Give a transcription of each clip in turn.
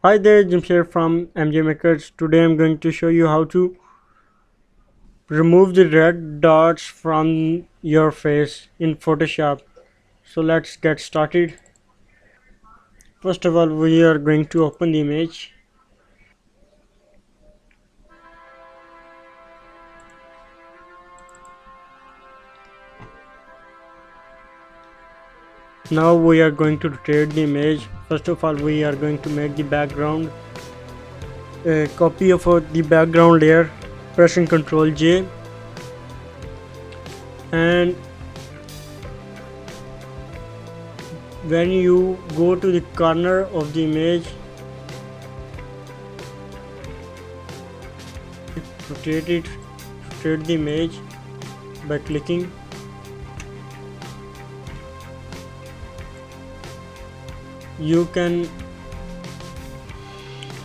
Hi there, Jim here from MJ Makers. Today I'm going to show you how to remove the red dots from your face in Photoshop. So let's get started. First of all, we are going to open the image. Now we are going to rotate the image. First of all, we are going to make the background a copy of the background layer, pressing Ctrl J, and when you go to the corner of the image, rotate the image by clicking. You can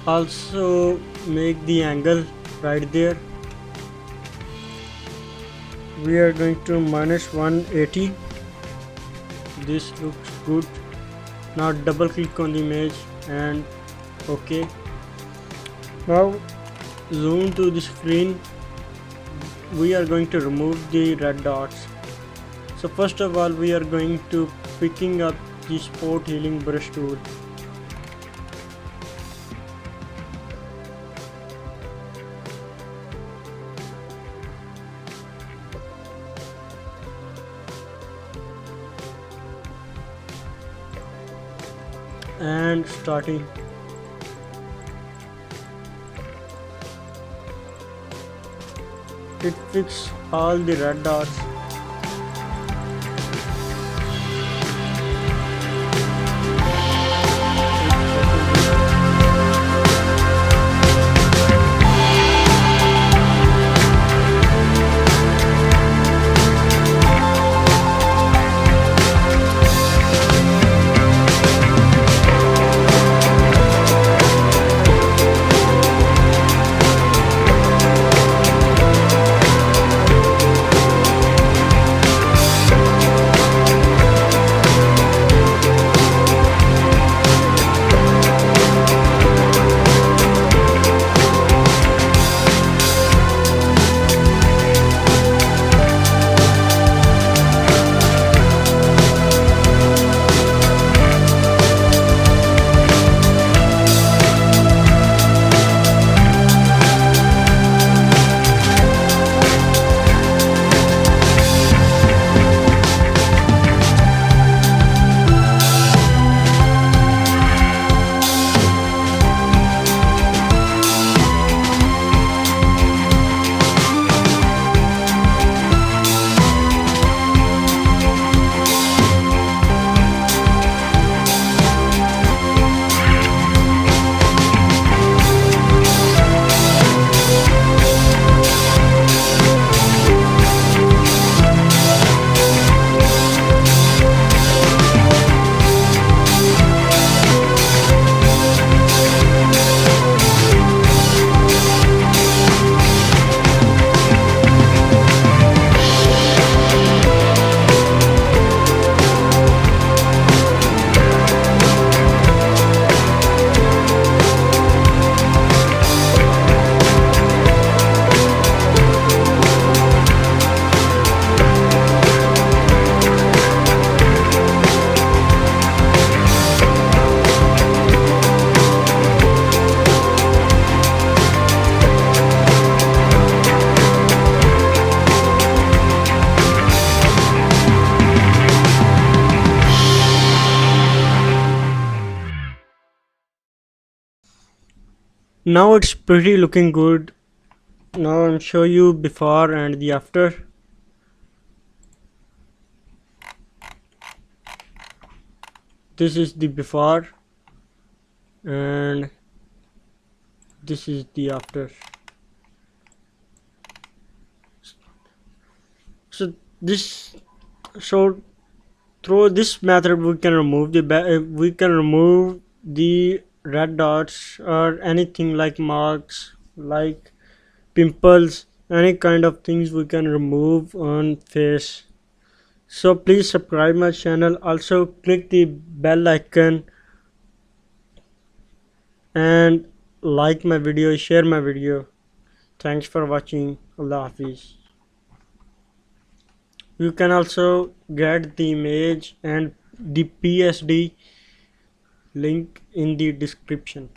also make the angle right there. We are going to minus 180. This looks good. Now double click on the image and OK. Now zoom to the screen. We are going to remove the red dots. So first of all, we are going to picking up the spot healing brush tool. And starting. It fixes all the red dots. Now it's pretty looking good. Now I'll show you before and the after. This is the before and this is the after. So this so through this method we can remove the red dots or anything like marks, like pimples, any kind of things we can remove on face. So please subscribe my channel, also click the bell icon and like my video, share my video. Thanks for watching. Allah Hafiz. You can also get the image and the PSD link in the description.